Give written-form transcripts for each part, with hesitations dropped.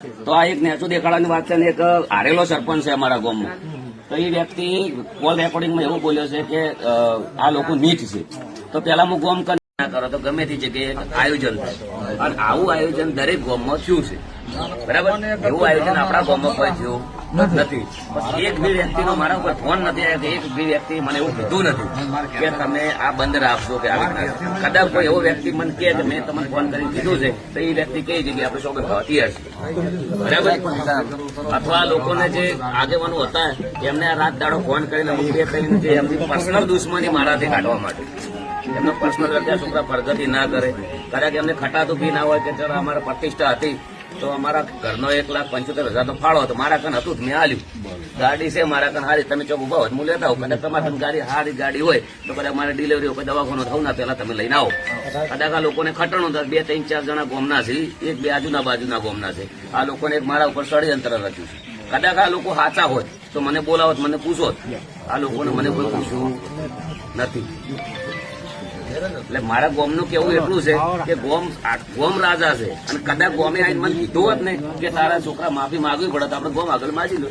તો આ એક નેચું દેખાડાની વાત છે ને એક હારેલો સરપંચ છે અમારા ગામમાં. તો એ વ્યક્તિ કોલ રેકોર્ડિંગમાં એવું બોલ્યો છે કે આ લોકો નીચ છે. તો પેલા હું ગામ ના કરો તો ગમે તે જગ્યાએ આયોજન થાય અને આવું આયોજન દરેક ગામમાં થયું છે. બરાબર, એવું આયોજન આપણા ગામમાં કોઈ થયું નથી. એક બી વ્યક્તિનો મારા ઉપર ફોન નથી આવ્યો કે એક બી વ્યક્તિ મને એવું કીધું નથી કે તમે આ બંધ રાખશો કે આવી. કદાચ કોઈ એવો વ્યક્તિ મને કહે કે મેં તમને ફોન કરી કીધું છે તો એ વ્યક્તિ કઈ જગ્યાએ આપણે શોખ તૈયાર છે. બરાબર, અથવા લોકોને જે આગેવાનો હતા એમને આ રાત દાડો ફોન કરીને જે એમની પર્સનલ દુશ્મની મારાથી કાઢવા માટે એમનો પર્સનલ અત્યારે છોકરા પ્રગતિ ના કરે, કદાચ એમને ખટાતું બી ના હોય કે ચાલો અમારા પ્રતિષ્ઠા હતી તો અમારા ઘરનો 1,75,000 ફાળો હતો, મારા કન હતું મેં આલ્યું. ગાડી છે મારા કન હારી, તમે ચોક ઉભા હોય હું લેતા હોઉં. કદાચ તમારા કન ગાડી હારી ગાડી હોય તો કદાચ મારે ડિલિવરી હોય દવાખાનું થવું ના પેલા તમે લઈને આવો. કદાચ આ લોકોને ખટણું થાય 2, 3, 4 જણા ગોમના છે, એક બે આજુના બાજુના ગોમના છે. આ લોકોને એક મારા ઉપર ષડયંત્ર રચ્યું છે. કદાચ આ લોકો સાચા હોય તો મને બોલાવત, મને પૂછો. આ લોકોને મને કોઈ પૂછવું નથી. એટલે મારા ગોમનું કેવું એટલું છે કે ગોમ રાજા છે અને કદાચ ગોમે આવીને મને કીધું હોત ને કે તારા છોકરા માફી માંગવી પડે તો આપણે ગોમ આગળ માજી લો.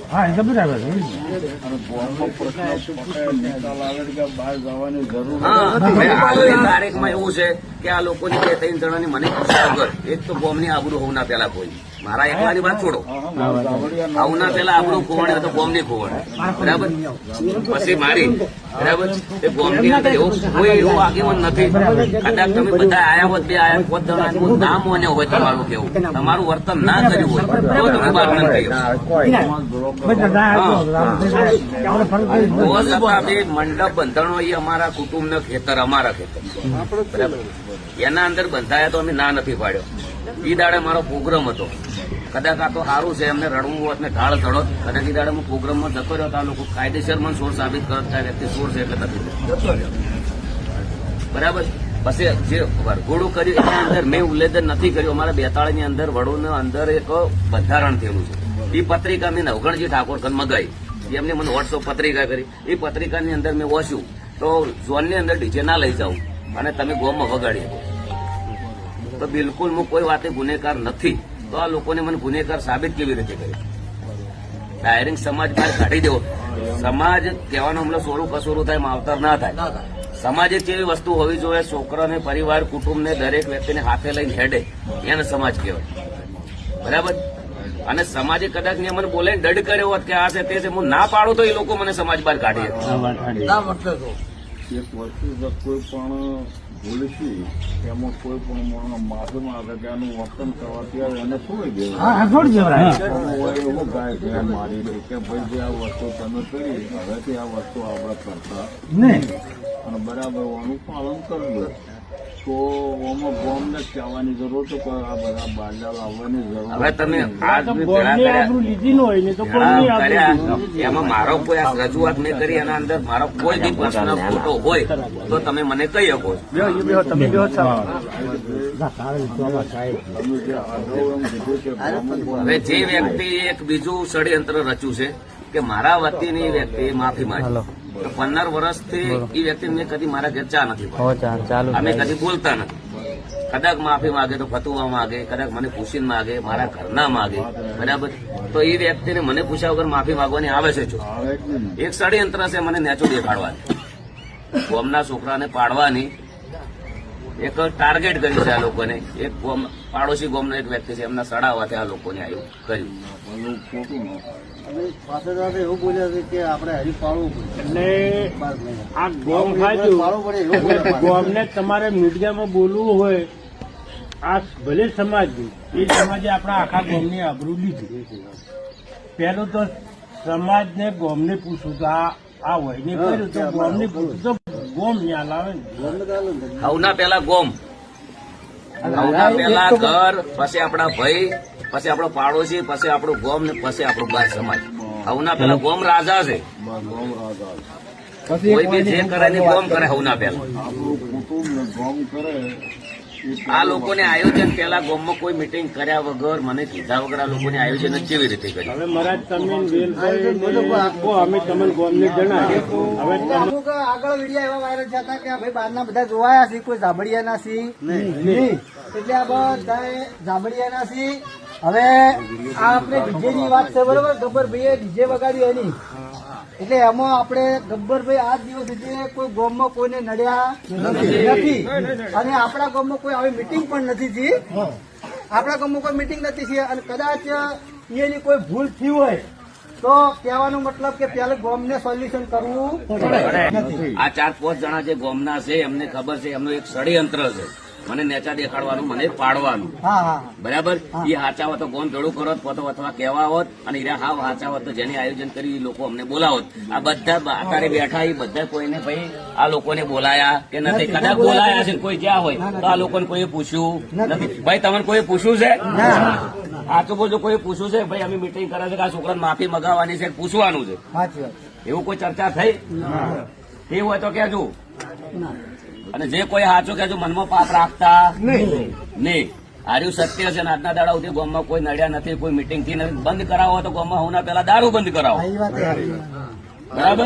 તારીખમાં એવું છે કે આ લોકોની 2-3 જણાની મને પૂછ્યા વગર એક તો ગોમની આબરૂ હોવું ના પેલા કોઈ, મારા એકલાની વાત છોડો, આવું ના પેલા આબરૂ ખોવાડે તો ગોમની ખોવાડે. બરાબર, પછી મારી બરાબર એ ગોમની અંદર એવું કોઈ એવું આગેવાન નથી. કદાચ તમે બધા આયા હોત, 2 આયા હોત, જણાનું નામ મોન્યો હોય તમારું કેવું, તમારું વર્તન ના કર્યું હોય તો તમે વાત ન કરી. મંડપ બંધાણો એ અમારા કુટુંબનું ખેતર, અમારા ખેતર બરાબર, એના અંદર બંધાયા તો અમે ના નથી પાડ્યો. ઈ દાડે મારો પ્રોગ્રામ હતો, કદાચ આ તો સારું છે એમને રડવું હોત ને ઢાળ ચડો, કદાચ ઈ દાડે હું પ્રોગ્રામમાં જતો રહ્યો તો આ લોકો કાયદેસર મને સોર સાબિત કરતા વ્યક્તિ સોર છે એટલે નથી જતો રહ્યો. બરાબર, પછી જે વરઘોડું કર્યું એના અંદર મેં ઉલ્લેખન નથી કર્યું. અમારા 42 ની અંદર વડોની અંદર એક બંધારણ થયેલું છે. એ પત્રિકા મેં નવગણજી ઠાકોર કન મગાઈ, એમને મને વોટ્સઅપ પત્રિકા કરી. એ પત્રિકાની અંદર મેં વાંચ્યું તો ઝોનની અંદર ડીજે ના લઈ જાઉં અને તમે ગોમમાં વગાડી તો બિલકુલ હું કોઈ વાતે ગુનેગાર નથી. તો આ લોકોને મને ગુનેગાર સાબિત કેવી રીતે કરી? ડાયરેક્ટ સમાજ બહાર કાઢી દેવો. સમાજ કહેવાનો હમણાં સોરું કસોરું થાય, માવતર ના થાય. સમાજ એક એવી વસ્તુ હોવી જોઈએ, છોકરાને, પરિવાર, કુટુંબને, દરેક વ્યક્તિને હાથે લઈને હેડે, એને સમાજ કહેવાય. બરાબર, અને સમાજે કદાચ ને મને બોલાઈને દડ કર્યો હોત કે આ છે તે છે, હું ના પાડું તો એ લોકો મને સમાજ બહાર કાઢી એક વસ્તુ કોઈ પણ ભૂલ છે એમાં કોઈ પણ માફી માંગે કે આનું વર્તન કરવાથી આવે એને છોડી દેવાય. એવું ગાય કે મારી દે કે ભાઈ જે આ વસ્તુ તમે કરી હવેથી આ વસ્તુ આપણે કરતા નહીં અને બરાબર એનું પાલન કરવું. તો આમાં ગોમને કહેવાની જરૂર તો આ બધા બાજા લાવવાની જરૂર. હવે તમે એમાં મારો કોઈ રજૂઆત મેં કરી એના અંદર મારો કોઈ બી પ્રશ્ન ખોટો હોય તો તમે મને કહી શકો. હવે જે વ્યક્તિ એક બીજું ષડયંત્ર રચ્યું છે કે મારા વતીની વ્યક્તિ માફી માંગી, 15 વર્ષથી એ વ્યક્તિ મેં કદી મારા ઘેર ચા નથી, અમે કદી બોલતા નથી. કદાચ માફી માંગે તો ફતુવા માંગે, કદાચ મને પૂછીને માંગે, મારા ઘરના માંગે. બરાબર, તો એ વ્યક્તિને મને પૂછ્યા વગર માફી માંગવાની આવે છે. જો એક ષડયંત્ર છે મને નેચું દેખાડવાની, ગોમના છોકરાને પાડવાની એક ટાર્ગેટ કર્યું છે આ લોકોને. એક ગોમ પાડોશી ગોમનો એક વ્યક્તિ છે એમના સડાવવાથી આ લોકોને આવ્યું કર્યું. એવું બોલ્યા છે કે આપણે હરી પાડવું પડે એટલે આ ગોમને તમારે મીડિયામાં બોલવું હોય, આ ભલે સમાજ એ સમાજે આપણા આખા ગોમની આબરૂ લીધી. પેલું તો સમાજને ગોમને પૂછવું તો આ હોય ને કર્યું તો ગોમને પૂછવું તો ગોમ ન્યાલ આવે ને. હવના પેલા ગોમ, હવના પેલા ઘર, પછી આપણા ભાઈ, પછી આપણો પાડોશી, પછી આપણું ગોમ ને પછી આપણું બાર સમાજ. હવના પેલા ગોમ રાજા છે. કોઈ બી જે કરે ને ગોમ કરે. હવના પેલા આ લોકોને આયોજન પેલા ગામમાં કોઈ મિટિંગ કર્યા વગર, મને કીધા વગર આ લોકોને આયોજન જ કેવી રીતે કર્યું? હવે મહારાજ તમે અમે તમને ગામને જણાવીએ. હવે આગળ વિડીયો એવા વાયરલ થતા કે ભાઈ બહારના બધા જોવાયા છે, કોઈ ઝાબડિયાના છે નહીં, એટલે આ બધા ઝાબડિયાના છે હવે આ આપણે ડીજેની વાત છે બરોબર, ગબ્બરભાઈએ ડીજે વગાડ્યું એની, એટલે એમાં આપણે ગબ્બરભાઈ આજ દિવસ સુધી કોઈ ગામમાં કોઈને નડ્યા નથી, અને આપણા ગામમાં કોઈ આવી મીટિંગ પણ નથી થઈ, આપણા ગામમાં કોઈ મીટિંગ નથી થઈ, અને કદાચ એની કોઈ ભૂલ થઈ હોય તો કહેવાનો મતલબ કે પેલા ગામને સોલ્યુશન કરવું પડે. આ 4-5 જણા જે ગોમના છે એમને ખબર છે એમનું એક ષડયંત્ર છે મને નેચા દેખાડવાનું, મને પાડવાનું. હા હા બરાબર. એ હાચા હોત તો ગોમ ભેળું કરો પોતો અથવા કહેવા હોત, અને એ હાવ હાચા હોત તો જેને આયોજન કરી એ લોકો અમને બોલાવોત. આ બધા અત્યારે બેઠા એ બધા કોઈને ભાઈ આ લોકોને બોલાયા કે નથી, કદાચ બોલાયા છે કોઈ જ્યાં હોય તો આ લોકોને કોઈ પૂછ્યું નથી. ભાઈ તમને કોઈ પૂછ્યું છે? આ તો બોલજો કોઈ પૂછ્યું છે ભાઈ અમે મીટિંગ કરે છે કે આ છોકરાને માફી મગાવવાની છે, પૂછવાનું છે, સાચી વાત. એવું કોઈ ચર્ચા થઈ? એ હોય તો કહેજો. અને જે કોઈ સાચું કહેજો, મનમાં પાપ રાખતા નહીં. આર્યું સત્ય છે. આજના દાડા સુધી ગામમાં કોઈ નડ્યા નથી, કોઈ મીટિંગ થી નથી. બંધ કરાવો તો ગામમાં હવના પેલા દારૂ બંધ કરાવો. એ વાત બરાબર.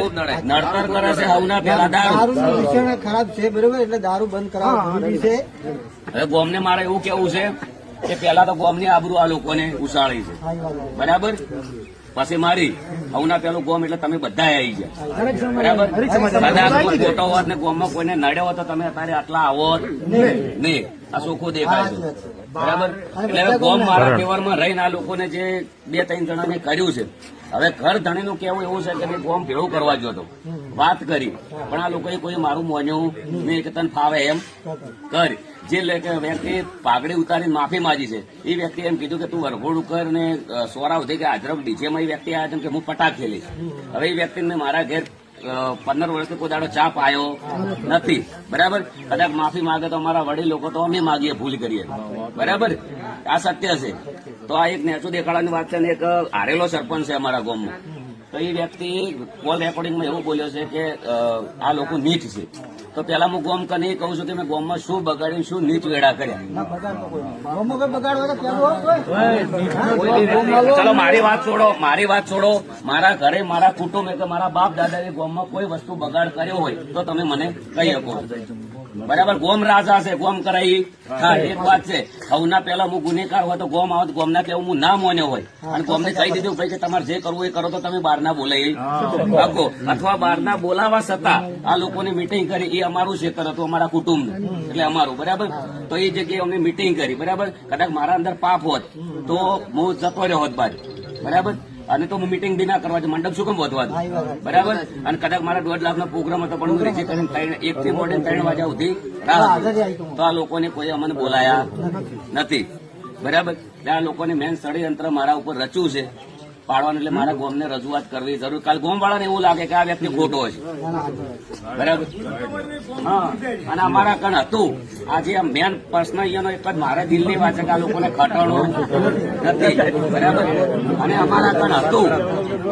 નડતર કરે છે હવના પેલા દારૂ. દારૂ વિષય ખરાબ છે બરોબર, એટલે દારૂ બંધ કરાવવા જરૂરી છે. હવે ગામને મારે એવું કેવું છે કે પેલા તો ગામની આબરૂ આ લોકોને ઉછાળી છે. બરાબર. પછી મારી હવના પેલું ગોમ એટલે તમે બધા આવી ગયા. બરાબર. કદાચ કોઈ ખોટો હોત ને ગોમમાં કોઈને નડ્યો હોત તો તમે અત્યારે આટલા આવો નહીં. આ ચોખ્ખું દેખાય છે. બરાબર. એટલે હવે ગોમ મારા ફેવરમાં રહીને આ લોકોને જે 2-3 જણાને કર્યું છે, હવે ઘર ધણીનું કેવું એવું છે કે મેં ગોમ ભેળું કરવા ગયો હતો, વાત કરી, પણ આ લોકોએ કોઈ મારું મોન્યું નહીં કે તને ફાવે એમ કર. જે વ્યક્તિ પાઘડી ઉતારીને માફી માંગી છે એ વ્યક્તિ એમ કીધું કે તું વરઘોડું કર ને સોરાવ થઈ કે હાજર ડીજેમાં એ વ્યક્તિ આવ્યા છે કે હું પટાક ખેલીશ. હવે એ વ્યક્તિને મારા ઘેર 15 વર્ષથી કોઈ દાડો ચા પાયો નથી. બરાબર. કદાચ માફી માંગે તો અમારા વડીલ લોકો તો અમે માગીએ, ભૂલ કરીએ. બરાબર. આ સત્ય છે. તો આ એક નેચું દેખાડવાની વાત છે ને એક હારેલો સરપંચ છે અમારા ગામમાં. તો એ વ્યક્તિ કોલ રેકોર્ડિંગમાં એવું બોલ્યો છે કે આ લોકો નીચ છે. તો પેલા હું ગોમ કને કહું છું કે મેં ગોમમાં શું બગાડ્યું, શું નીચ વેડા કર્યા. ચલો મારી વાત છોડો. મારા ઘરે મારા કુટુંબ કે મારા બાપ દાદાએ ગોમમાં કોઈ વસ્તુ બગાડ કર્યો હોય તો તમે મને કહી શકો. બરાબર. ગોમ રાજા છે, ગોમ કરાઈ. હા, એક વાત છે. હવના પેલા હું ગુનેગાર હોય તો ગોમ આવત, ગોમના કેવું હું ના માન્યો હોય અને ગોમને કહી દીધું ભાઈ કે તમારે જે કરવું એ કરો તો તમે બહારના બોલાવી શકો, અથવા બહારના બોલાવા છતાં આ લોકોની મીટિંગ કરી એ અમારું ક્ષેત્ર હતું, અમારા કુટુંબ એટલે અમારું. બરાબર. તો એ જગ્યાએ અમે મીટિંગ કરી. બરાબર. કદાચ મારા અંદર પાપ હોત તો હું જતો રહ્યો હોત બાદ. બરાબર. અને તો હું મીટિંગ બી ના કરવા, મંડપ શું કેમ વધવા દઉં. બરાબર. અને કદાચ મારા 1.5 લાખનો પ્રોગ્રામ હતો પણ હું રીચી કરીને 1 થી મોડીને 3 વાગ્યા સુધી રાહ હતી. તો આ લોકોને કોઈ અમને બોલાયા નથી. બરાબર. એટલે આ લોકોને મેન ષડયંત્ર મારા ઉપર રચ્યું છે પાડવાનું, એટલે મારા ગોમને રજૂઆત કરવી જરૂર. કાલ ગોમ વાળાને એવું લાગે કે આ વ્યક્તિ ખોટો છે. બરાબર. હા. અને અમારા કણ હતું આજે મેન પ્રશ્ન અહીંયાનો એક જ મારા દિલની વાત છે કે આ લોકોને ખટાણું નથી. બરાબર. અને અમારા કણ હતું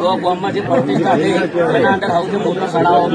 તો ગોમમાં જે પ્રતિષ્ઠા થઈ એના અંદર સૌથી મોટો સડાવો